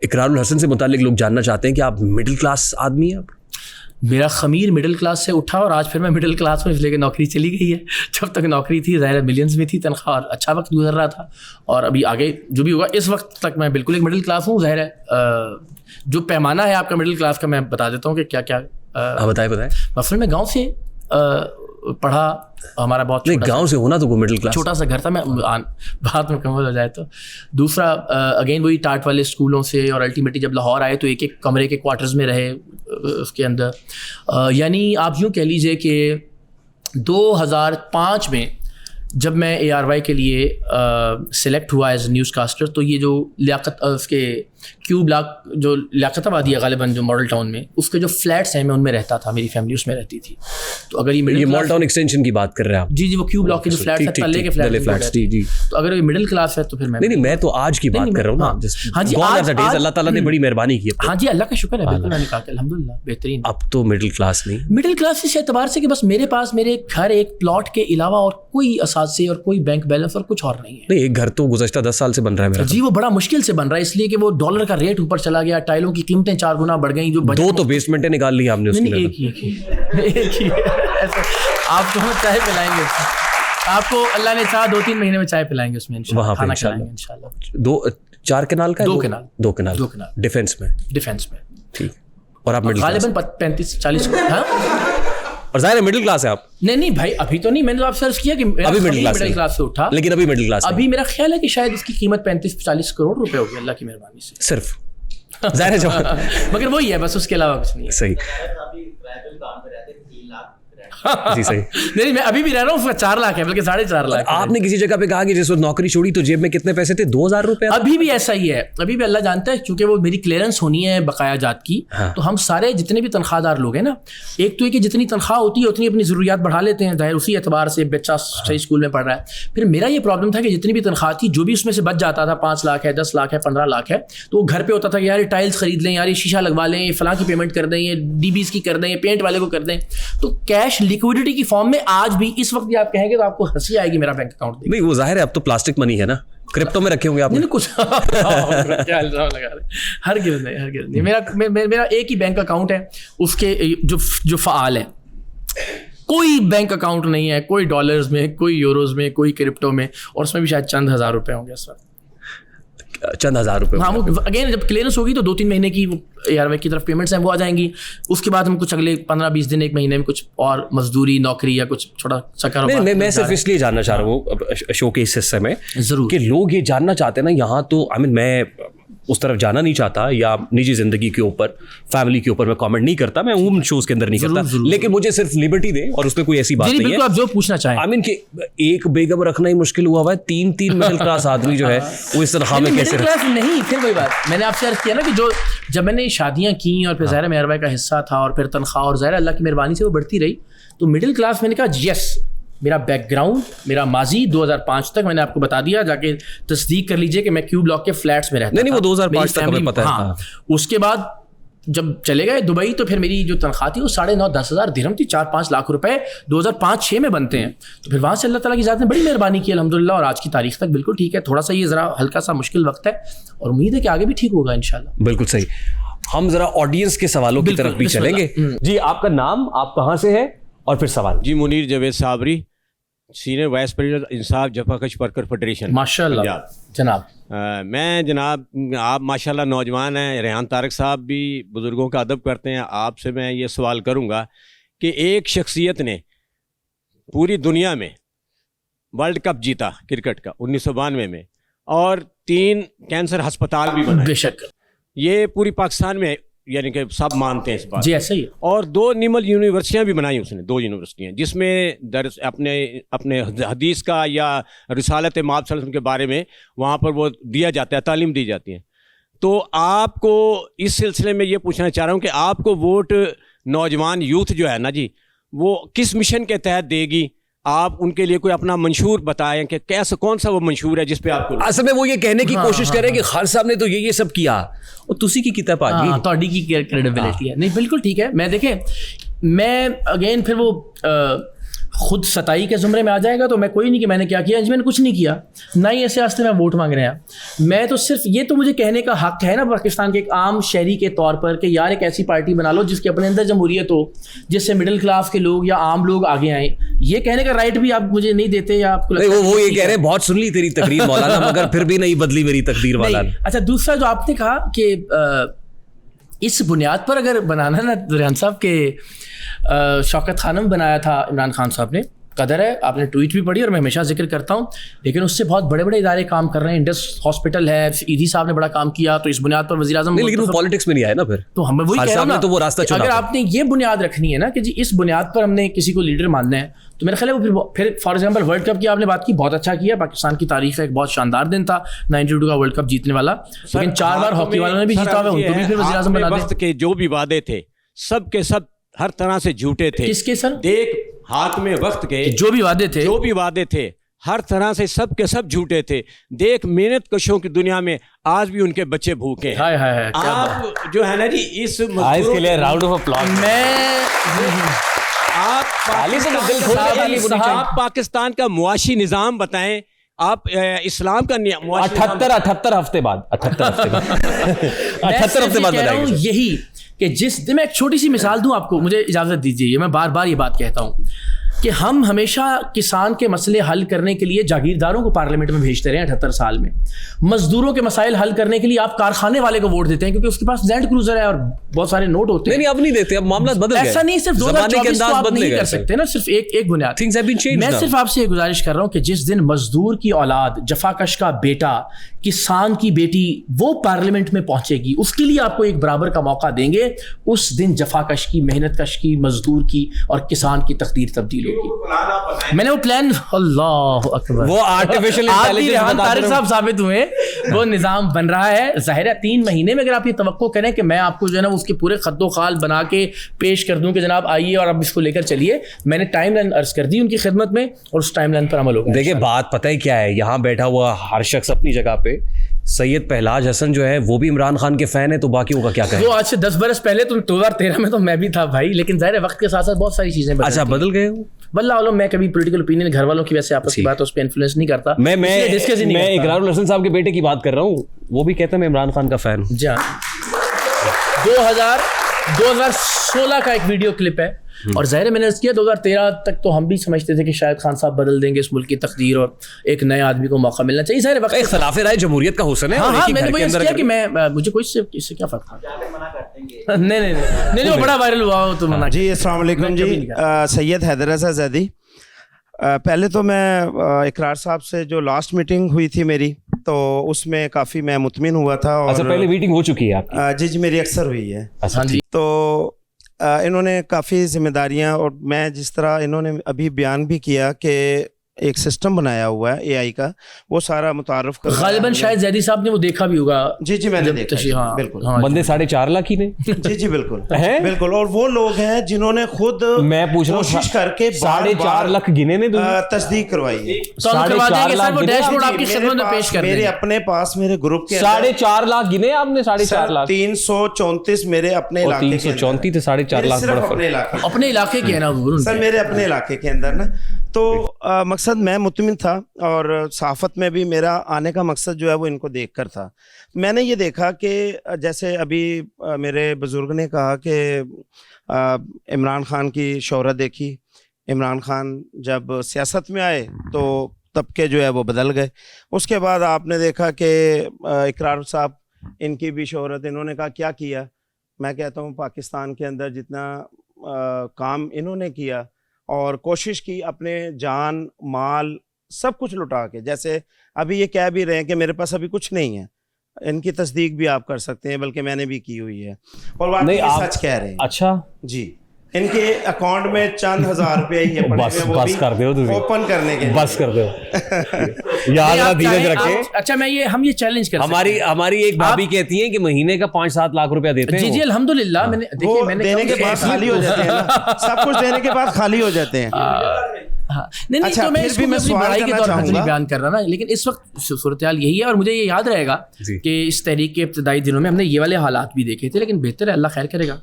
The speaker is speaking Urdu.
اقرار الحسن سے متعلق لوگ جاننا چاہتے ہیں کہ آپ مڈل کلاس آدمی ہیں. میرا خمیر مڈل کلاس سے اٹھا اور آج پھر میں مڈل کلاس میں اس لیے کہ نوکری چلی گئی ہے. جب تک نوکری تھی ظاہر ملینز میں تھی تنخواہ اور اچھا وقت گزر رہا تھا, اور ابھی آگے جو بھی ہوگا اس وقت تک میں بالکل ایک مڈل کلاس ہوں. ظاہر ہے جو پیمانہ ہے آپ کا مڈل کلاس کا میں بتا دیتا ہوں کہ کیا کیا. بتائیں. مثلاً میں گاؤں سے پڑھا, ہمارا بہت گاؤں سے ہونا تو وہ مڈل کلاس چھوٹا سا گھر تھا. میں بات مکمل ہو جائے تو دوسرا اگین وہی ٹاٹ والے اسکولوں سے, اور الٹیمیٹلی جب لاہور آئے تو ایک ایک کمرے کے کوارٹرز میں رہے اس کے اندر. یعنی آپ یوں کہہ لیجیے کہ 2005 میں جب میں ARY کے لیے سلیکٹ ہوا ایز نیوز کاسٹر, تو یہ جو لیاقت اس کے کیو بلاک جو لیاقت آبادی ہے غالباً جو ماڈل ٹاؤن میں, اس کے جو فلیٹس ہیں میں ان میں رہتا تھا, میری فیملی اس میں رہتی تھی. تو اگر یہ ماڈل ٹاؤن ایکسٹینشن کی بات کر رہے ہیں آپ؟ جی وہ کیو بلاک کے جو فلیٹس ہیں, تلے کے فلیٹس. جی تو اگر یہ مڈل کلاس ہے تو پھر نہیں میں تو آج کی بات کر رہا ہوں. ہاں جی اللہ تعالیٰ نے بڑی مہربانی کی. ہاں جی اللہ کا شکر ہے, بالکل میں نے کہا کہ الحمدللہ بہترین. اب تو مڈل کلاس نہیں, مڈل کلاس اس اعتبار سے کہ بس میرے پاس میرے گھر ایک پلاٹ کے علاوہ اور کوئی اثاثے اور کوئی بینک بیلنس اور کچھ اور نہیں ہے. نہیں ایک گھر تو گزشتہ 10 سال سے بن رہا ہے میرا. جی وہ بڑا مشکل سے بن رہا ہے, اس لیے کہ وہ ڈالر کا ریٹ اوپر چلا گیا, ٹائلوں کی قیمتیں 4 گنا بڑھ گئیں. جو 2 تو بیسمنٹیں نکال لی آپ نے. ایک ہی آپ کو چائے پلائیں گے, آپ کو اللہ نے چاہا 2-3 مہینے میں چائے پلائیں گے اس میں انشاءاللہ. 4 کنال کا 2 کنال ڈیفینس میں. ٹھیک. اور آپ غالباً 35-40. اور ظاہر ہے مڈل کلاس ہے آپ. نہیں بھائی ابھی تو نہیں, میں نے آپ سے عرض کیا کہ ابھی مڈل کلاس سے اٹھا, لیکن ابھی مڈل کلاس. ابھی میرا خیال ہے کہ شاید اس کی قیمت 35-40 کروڑ روپے ہوگی اللہ کی مہربانی سے صرف. ظاہر ہے مگر وہی ہے بس, اس کے علاوہ کچھ نہیں ہے. صحیح. جی صحیح. نہیں میں ابھی بھی رہ رہا ہوں, 4 لاکھ ہے بلکہ 4.5 لاکھ. آپ نے کسی جگہ پہ کہا کہ جس وقت نوکری چھوڑی تو جیب میں کتنے پیسے تھے؟ 2,000 روپے. ابھی بھی ایسا ہی ہے, ابھی بھی اللہ جانتا ہے, کیونکہ وہ میری کلیئرنس ہونی ہے بقایا جات کی. تو ہم سارے جتنے بھی تنخواہ دار لوگ ہیں نا, ایک تو یہ کہ جتنی تنخواہ ہوتی ہے اتنی اپنی ضروریات بڑھا لیتے ہیں, ظاہر اسی اعتبار سے بچہ صحیح اسکول میں پڑھ رہا ہے. پھر میرا یہ پرابلم تھا کہ جتنی بھی تنخواہ تھی جو بھی اس میں سے بچ جاتا تھا, 5 لاکھ ہے, 10 لاکھ ہے, 15 لاکھ ہے, تو وہ گھر پہ ہوتا تھا کہ یار یہ ٹائلس خرید لیں, یار یہ شیشہ لگوا لیں, یہ فلاں کی پیمنٹ کر دیں, یہ DBs کی کر دیں, یہ پینٹ والے کو کر دیں. تو کیش لیکوڈیٹی کی فارم میں آج بھی اس وقت بھی آپ کہیں گے تو آپ کو ہنسی آئے گی میرا بینک اکاؤنٹ. نہیں وہ ظاہر ہے اب تو پلاسٹک منی ہے نا, کرپٹو میں رکھے ہوں گے آپ نے کچھ. ہرگز نہیں. میرا ایک ہی بینک اکاؤنٹ ہے, اس کے جو فعال ہے, کوئی بینک اکاؤنٹ نہیں ہے, کوئی ڈالرز میں, کوئی یوروز میں, کوئی کرپٹو میں, اور اس میں بھی شاید چند ہزار روپے ہوں گے اس وقت. چند ہزار روپے. ہاں وہ اگین جب کلیئرنس ہوگی تو 2-3 مہینے کی ARY کی طرف پیمنٹس ہیں وہ آ جائیں گی. اس کے بعد ہم کچھ اگلے 15-20 دن 1 مہینے میں کچھ اور مزدوری نوکری یا کچھ چھوٹا سا کاروبار. میں صرف اس لیے جاننا چاہ رہا ہوں شو کے اس حصے میں ضرور کہ لوگ یہ جاننا چاہتے ہیں نا یہاں تو میں اس طرف جانا نہیں چاہتا, یا نجی زندگی کے اوپر, فیملی کے اوپر میں کامنٹ نہیں کرتا, میں عموماً شوز کے اندر نہیں کرتا, لیکن مجھے صرف لبرٹی دے اور اس میں کوئی ایسی بات نہیں ہے. آپ جو پوچھنا چاہیں. آمین کہ ایک بیگم رکھنا ہی مشکل ہوا ہوا ہے, 3 مڈل کلاس آدمی جو ہے وہ اس طرح میں کیسے نہیں. پھر وہی بات میں نے آپ سے عرض کیا نا کہ جب میں نے شادیاں کی اور پھر ظاہر ARY کا حصہ تھا اور پھر تنخواہ اور ظاہر اللہ کی مہربانی سے وہ بڑھتی رہی, تو مڈل کلاس میں نے کہا یس میرا بیک گراؤنڈ, میرا ماضی 2005 تک میں نے آپ کو بتا دیا, جا کے تصدیق کر لیجئے کہ میں کیو بلاک کے فلیٹس میں رہتا تھا. نہیں وہ 2005 تک ہمیں پتہ ہے. اس کے بعد جب چلے گئے دبئی تو پھر میری جو تنخواہ تھی وہ 9.5-10 ہزار درہم تھی, 4-5 لاکھ روپے 2005-6 میں بنتے ہیں. تو پھر وہاں سے اللہ تعالیٰ کی ذات نے بڑی مہربانی کی الحمدللہ, اور آج کی تاریخ تک بالکل ٹھیک ہے. تھوڑا سا یہ ذرا ہلکا سا مشکل وقت ہے اور امید ہے کہ آگے بھی ٹھیک ہوگا انشاءاللہ. بالکل صحیح. ہم ذرا آڈینس کے سوالوں کی طرف بھی چلیں گے. جی آپ کا نام, آپ کہاں سے ہے, اور پھر سوال. جی Munir Javed Sabri, senior vice president انصاف جفا کش ورکر فیڈریشن. ماشاء اللہ جناب. میں جناب آپ ماشاء اللہ نوجوان ہیں, ریحان طارق صاحب بھی بزرگوں کا ادب کرتے ہیں. آپ سے میں یہ سوال کروں گا کہ ایک شخصیت نے پوری دنیا میں ورلڈ کپ جیتا کرکٹ کا 1992 میں, اور 3 کینسر ہسپتال بھی بنائے. بے شک یہ پوری پاکستان میں یعنی کہ سب مانتے ہیں اس بات. جی ایسا ہی. اور 2 نمل یونیورسٹیاں بھی بنائی اس نے, 2 یونیورسٹیاں جس میں درس اپنے حدیث کا یا رسالت مآب صلی اللہ علیہ وسلم کے بارے میں وہاں پر وہ دیا جاتا ہے, تعلیم دی جاتی ہے. تو آپ کو اس سلسلے میں یہ پوچھنا چاہ رہا ہوں کہ آپ کو ووٹ نوجوان یوتھ جو ہے نا جی, وہ کس مشن کے تحت دے گی؟ آپ ان کے لیے کوئی اپنا منشور بتائیں کہ کیسا کون سا وہ منشور ہے جس پہ آپ کو. اصل میں وہ یہ کہنے کی کوشش کریں کہ خالد صاحب نے تو یہ سب کیا اور تسی کی کتاب آ گئی, تہاڈی کی کریڈیبلٹی ہے. نہیں بالکل ٹھیک ہے. میں دیکھیں میں اگین پھر وہ خود ستائی کے زمرے میں آ جائے گا تو میں کوئی نہیں کہ میں نے کیا کیا، میں نے کچھ نہیں کیا، نہ ہی ایسے واسطے میں ووٹ مانگ رہے ہیں. میں تو صرف یہ تو مجھے کہنے کا حق ہے نا پاکستان کے ایک عام شہری کے طور پر کہ یار ایک ایسی پارٹی بنا لو جس کے اپنے اندر جمہوریت ہو، جس سے مڈل کلاس کے لوگ یا عام لوگ آگے آئیں. یہ کہنے کا رائٹ بھی آپ مجھے نہیں دیتے یا آپ کو وہ یہ کہہ رہے ہیں بہت سن لی تیری تقریر مولانا مگر پھر بھی نہیں بدلی میری تقدیر مولانا. اچھا دوسرا جو آپ نے کہا کہ اس بنیاد پر اگر بنانا نا ریحان صاحب کے شوکت خانم بنایا تھا عمران خان صاحب نے، قدر ہے آپ نے ٹویٹ بھی پڑھی اور میں ہمیشہ ذکر کرتا ہوں، لیکن اس سے بہت بڑے بڑے ادارے کام کر رہے ہیں. انڈس ہاسپٹل ہے، ایدھی صاحب نے بڑا کام کیا، تو اس بنیاد پر وزیر اعظم لیکن وہ پالیٹکس میں نہیں آئے نا پھر. تو ہم وہی کہہ رہا ہوں نا، تو وہ راستہ اگر آپ نے یہ بنیاد رکھنی ہے نا کہ جی اس بنیاد پر ہم نے کسی کو لیڈر ماننا ہے، تو میرا خیال ہے وہ پھر فار ایگزامپل ورلڈ کپ کی آپ نے بات کی، بہت اچھا کیا، پاکستان کی تاریخ کا ایک بہت شاندار دن تھا 92 کا ورلڈ کپ جیتنے والا، لیکن 4 بار ہاکی والوں نے بھی جیتا ہوا، ان کو بھی پھر وزیر اعظم بنا دیں. وقت کے جو بھی وعدے تھے سب کے سب ہر طرح سے جھوٹے تھے. کس کے سر؟ دیکھ ہاتھ میں وقت کے جو بھی وعدے تھے ہر طرح سے سب کے سب جھوٹے تھے. دیکھ محنت کشوں کی دنیا میں آج بھی ان کے بچے بھوکے ہیں. آپ جو ہے نا جی اس کے لیے راؤنڈ آف اپلاز. آپ پاکستان کا معاشی نظام بتائیں، آپ اسلام کا 78 ہفتے بعد 78 ہفتے بعد بتائیں گے. یہی کہ جس دن میں ایک چھوٹی سی مثال دوں آپ کو، مجھے اجازت دیجیے، میں بار بار یہ بات کہتا ہوں کہ ہم ہمیشہ کسان کے مسئلے حل کرنے کے لیے جاگیرداروں کو پارلیمنٹ میں بھیجتے رہے ہیں 78 سال میں. مزدوروں کے مسائل حل کرنے کے لیے آپ کارخانے والے کو ووٹ دیتے ہیں کیونکہ اس کے پاس لینڈ کروزر ہے اور بہت سارے نوٹ ہوتے ہیں. نہیں اب نہیں دیتے، اب معاملات بدل گئے. ایسا نہیں، صرف 2024 کو آپ نہیں کر سکتے نا، صرف ایک بنیاد. میں صرف آپ سے یہ گزارش کر رہا ہوں کہ جس دن مزدور کی اولاد، جفاکش کا بیٹا، کسان کی بیٹی وہ پارلیمنٹ میں پہنچے گی، اس کے لیے آپ کو ایک برابر کا موقع دیں گے. اس دن جفاکش کی، محنت کش کی، مزدور کی اور کسان کی تقدیر تبدیل ہوگی. میں نے وہ پلان، اللہ اکبر، وہ آرٹیفیشل انٹیلیجنس طارق صاحب ثابت ہوئے، وہ نظام بن رہا ہے. ظاہر ہے 3 مہینے میں اگر آپ یہ توقع کریں کہ میں آپ کو جو ہے نا اس کے پورے خط و خال بنا کے پیش کر دوں کہ جناب آئیے اور اب اس کو لے کر چلیے، میں نے ٹائم لائن عرض کر دی ان کی خدمت میں اور اس ٹائم لائن پر عمل ہوگا. دیکھیں بات پتہ ہے کیا ہے، یہاں بیٹھا ہوا ہر شخص اپنی جگہ پہ، سید پہلاج حسن جو ہے وہ بھی عمران خان کے فین ہے، تو باقیوں کا کیا کہیں؟ وہ آج سے 10 برس پہلے تو 2013 میں تو میں بھی تھا بھائی، لیکن ظاہر ہے وقت کے ساتھ ساتھ بہت ساری چیزیں بدل گئے. واللہ علم، میں کبھی پولیٹیکل اوپینین گھر والوں کی ویسے آپس کی بات اس پہ انفلوئنس نہیں کرتا. میں اقرار الحسن صاحب کے بیٹے کی بات کر رہا ہوں، وہ بھی کہتے ہیں میں عمران خان کا فین ہوں. جی ہاں، 2016 کا ایک ویڈیو کلپ ہے، اور ظاہر ہے میں نے اس کیا 2013 تک تو ہم بھی سمجھتے تھے کہ شاید خان صاحب بدل دیں گے اس ملک کی تقدیر اور ایک نئے آدمی کو موقع ملنا چاہیے. ظاہر وقت اختلاف رائے جمہوریت کا حسن ہے. ہاں میں نے وہی کیا کہ میں مجھے کوئی اس سے کیا فرق تھا. نہیں وہ بڑا وائرل ہوا تو منع. جی السلام علیکم. جی سید حیدر رضا زیدی، پہلے تو میں اقرار صاحب سے جو لاسٹ میٹنگ ہوئی تھی میری، تو اس میں کافی میں مطمئن ہوا تھا. اور پہلے میٹنگ ہو چکی ہے آپ کی؟ جی میری اکثر ہوئی ہے. جی تو انہوں نے کافی ذمہ داریاں، اور میں جس طرح انہوں نے ابھی بیان بھی کیا کہ ایک سسٹم بنایا ہوا ہے AI کا، وہ سارا متعارف کر غالباً شاید زیدی صاحب نے وہ دیکھا بھی ہوگا. جی میں نے دیکھا. بالکل بندے 4.5 لاکھ ہی نے. جی بالکل. اور وہ لوگ ہیں جنہوں نے خود میں پوچھ رہا ہوں کوشش کر کے 4.5 لاکھ گنے نے تصدیق کروائی ہے. میرے اپنے پاس میرے گروپ کے 4.5 لاکھ گنے آپ نے. 4.5 لاکھ 334 میرے اپنے علاقے کے 334 تھے. 4.5 لاکھ اپنے علاقے کے نا سر، میرے اپنے علاقے کے اندر نا. تو مقصد میں مطمئن تھا، اور صحافت میں بھی میرا آنے کا مقصد جو ہے وہ ان کو دیکھ کر تھا. میں نے یہ دیکھا کہ جیسے ابھی میرے بزرگ نے کہا کہ عمران خان کی شہرت دیکھی. عمران خان جب سیاست میں آئے تو طبقے جو ہے وہ بدل گئے. اس کے بعد آپ نے دیکھا کہ اقرار صاحب، ان کی بھی شہرت، انہوں نے کہا کیا. میں کہتا ہوں پاکستان کے اندر جتنا کام انہوں نے کیا اور کوشش کی اپنے جان مال سب کچھ لٹا کے، جیسے ابھی یہ کہہ بھی رہے ہیں کہ میرے پاس ابھی کچھ نہیں ہے، ان کی تصدیق بھی آپ کر سکتے ہیں، بلکہ میں نے بھی کی ہوئی ہے، اور واقعی سچ کہہ رہے ہیں. اچھا جی، ان کے اکاؤنٹ میں چند ہزار روپے ہی بس کر دو اوپن کرنے کے، بس کر دو یار دھیرج رکھے. اچھا ہم یہ چیلنج کر ہماری ایک بھابھی کہتی ہیں کہ مہینے کا 5-7 لاکھ روپیہ دیتے ہیں. جی الحمدللہ. میں نے دینے کے بعد خالی ہو جاتے ہیں، سب کچھ دینے کے بعد خالی ہو جاتے ہیں. نہیں تو میں اس کو اپنی بڑائی کے طور پر نہیں بیان کر رہا نا، لیکن اس وقت صورتحال یہی ہے، اور مجھے یہ یاد رہے گا کہ اس تحریک کے ابتدائی دنوں میں ہم نے یہ والے حالات بھی دیکھے تھے، لیکن بہتر ہے، اللہ خیر کرے گا.